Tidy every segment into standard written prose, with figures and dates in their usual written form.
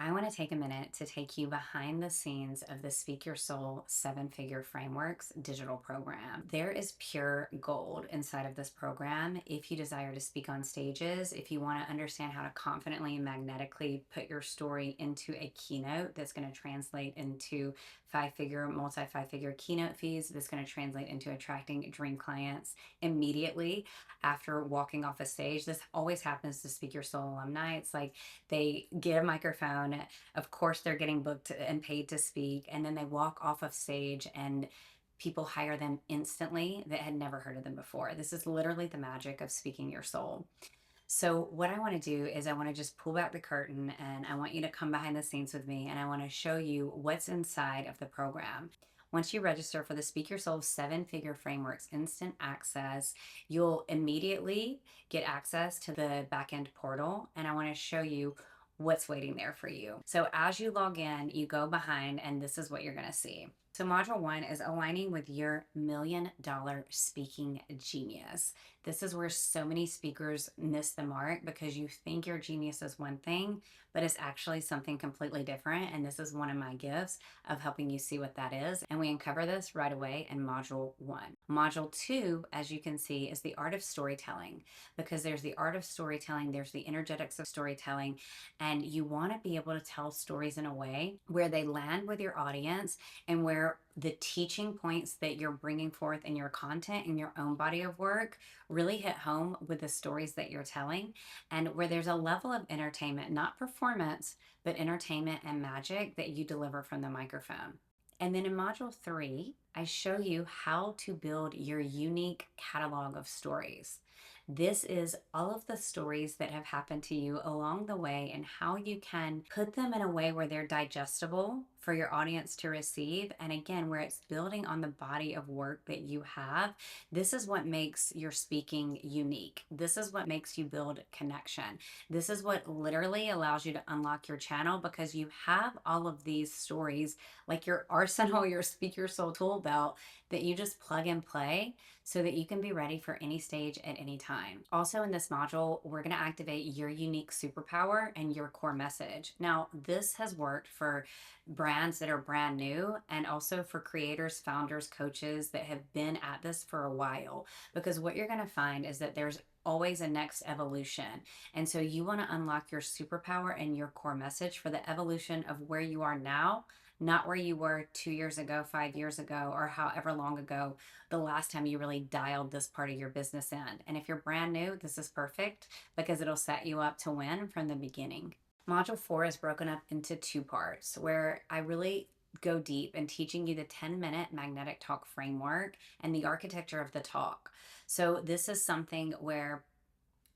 I want to take a minute to take you behind the scenes of the Speak Your Soul Seven Figure Frameworks digital program. There is pure gold inside of this program if you desire to speak on stages, if you want to understand how to confidently and magnetically put your story into a keynote that's going to translate into multi 5 figure keynote fees, that's going to translate into attracting dream clients immediately after walking off a stage. This always happens to Speak Your Soul alumni. It's like they get a microphone. Of course, they're getting booked and paid to speak, and then they walk off of stage and people hire them instantly that had never heard of them before. This is literally the magic of speaking your soul. So, what I want to do is, I want to just pull back the curtain and I want you to come behind the scenes with me and I want to show you what's inside of the program. Once you register for the Speak Your Soul Seven Figure Frameworks Instant Access, you'll immediately get access to the backend portal, and I want to show you what's waiting there for you. So, as you log in, you go behind, and this is what you're going to see. So, module one is aligning with your $1,000,000 speaking genius. This is where so many speakers miss the mark because you think your genius is one thing, but it's actually something completely different. And this is one of my gifts of helping you see what that is. And we uncover this right away in module one. Module two, as you can see, is the art of storytelling, because there's the art of storytelling, there's the energetics of storytelling, and you want to be able to tell stories in a way where they land with your audience and where the teaching points that you're bringing forth in your content in your own body of work really hit home with the stories that you're telling, and where there's a level of entertainment, not performance, but entertainment and magic that you deliver from the microphone. And then in module three, I show you how to build your unique catalog of stories. This is all of the stories that have happened to you along the way and how you can put them in a way where they're digestible for your audience to receive. And again, where it's building on the body of work that you have. This is what makes your speaking unique. This is what makes you build connection. This is what literally allows you to unlock your channel, because you have all of these stories, like your arsenal, your Speak Your Soul tool belt, that you just plug and play so that you can be ready for any stage at any time. Also, in this module, we're going to activate your unique superpower and your core message. Now, this has worked for brands that are brand new, and also for creators, founders, coaches that have been at this for a while, because what you're going to find is that there's always a next evolution. And so you want to unlock your superpower and your core message for the evolution of where you are now, not where you were 2 years ago, 5 years ago, or however long ago the last time you really dialed this part of your business in. And if you're brand new, this is perfect because it'll set you up to win from the beginning. Module four is broken up into two parts where I really go deep in teaching you the 10-minute magnetic talk framework and the architecture of the talk. So, this is something where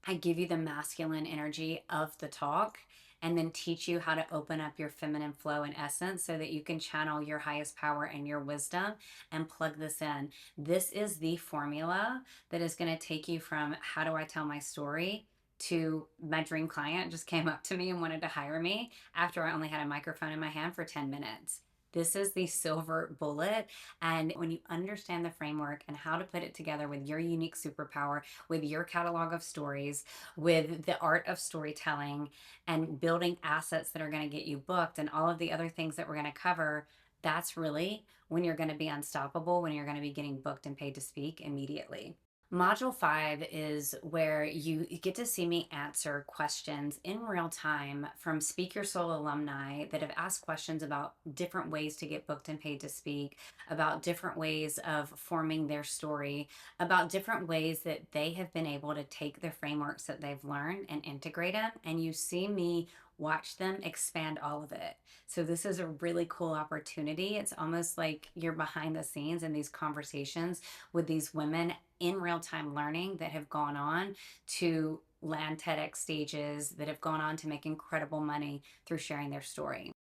I give you the masculine energy of the talk and then teach you how to open up your feminine flow and essence so that you can channel your highest power and your wisdom and plug this in. This is the formula that is going to take you from how do I tell my story to my dream client just came up to me and wanted to hire me after I only had a microphone in my hand for 10 minutes. This is the silver bullet. And when you understand the framework and how to put it together with your unique superpower, with your catalog of stories, with the art of storytelling, and building assets that are going to get you booked, and all of the other things that we're going to cover, that's really when you're going to be unstoppable, when you're going to be getting booked and paid to speak immediately. Module five is where you get to see me answer questions in real time from Speak Your Soul alumni that have asked questions about different ways to get booked and paid to speak, about different ways of forming their story, about different ways that they have been able to take the frameworks that they've learned and integrate them. And you see me watch them expand all of it. So this is a really cool opportunity. It's almost like you're behind the scenes in these conversations with these women in real time learning that have gone on to land TEDx stages, that have gone on to make incredible money through sharing their story.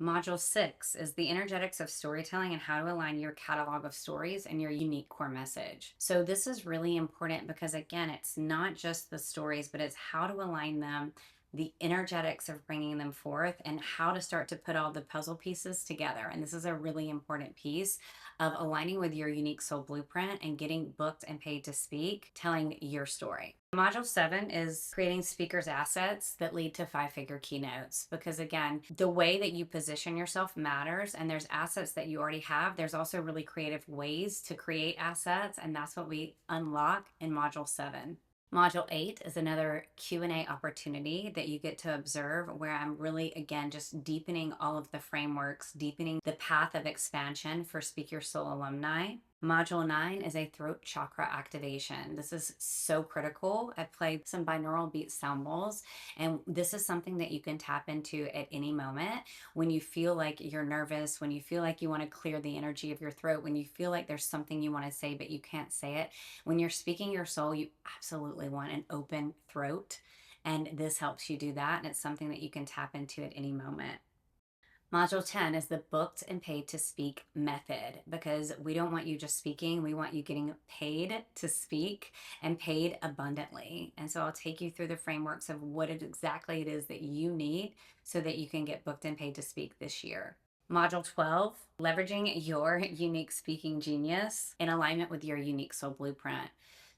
Module six is the energetics of storytelling and how to align your catalog of stories and your unique core message. So, this is really important because, again, it's not just the stories, but it's how to align them the energetics of bringing them forth, and how to start to put all the puzzle pieces together. And this is a really important piece of aligning with your unique soul blueprint and getting booked and paid to speak, telling your story. Module 7 is creating speakers' assets that lead to 5-figure keynotes. Because again, the way that you position yourself matters, and there's assets that you already have. There's also really creative ways to create assets, and that's what we unlock in Module 7. Module 8 is another Q&A opportunity that you get to observe, where I'm really, again, just deepening all of the frameworks, deepening the path of expansion for Speak Your Soul alumni. Module 9 is a throat chakra activation. This is so critical. I played some binaural beat sound bowls, and this is something that you can tap into at any moment when you feel like you're nervous, when you feel like you want to clear the energy of your throat, when you feel like there's something you want to say but you can't say it. When you're speaking your soul, you absolutely want an open throat, and this helps you do that, and it's something that you can tap into at any moment. Module 10 is the booked and paid to speak method, because we don't want you just speaking. We want you getting paid to speak and paid abundantly. And so I'll take you through the frameworks of what exactly it is that you need so that you can get booked and paid to speak this year. Module 12, leveraging your unique speaking genius in alignment with your unique soul blueprint.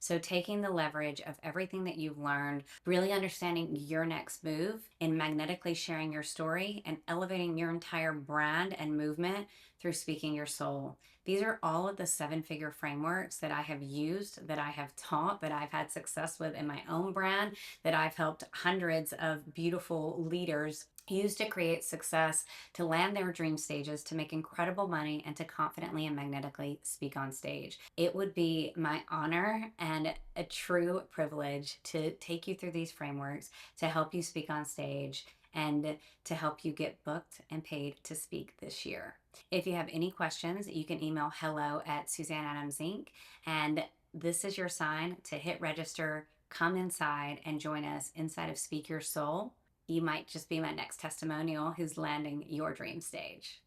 So, taking the leverage of everything that you've learned, really understanding your next move, and magnetically sharing your story and elevating your entire brand and movement through speaking your soul. These are all of the 7-figure frameworks that I have used, that I have taught, that I've had success with in my own brand, that I've helped hundreds of beautiful leaders use to create success, to land their dream stages, to make incredible money, and to confidently and magnetically speak on stage. It would be my honor and a true privilege to take you through these frameworks, to help you speak on stage, and to help you get booked and paid to speak this year. If you have any questions, you can email hello@SuzanneAdamsInc. And this is your sign to hit register, come inside, and join us inside of Speak Your Soul. You might just be my next testimonial who's landing your dream stage.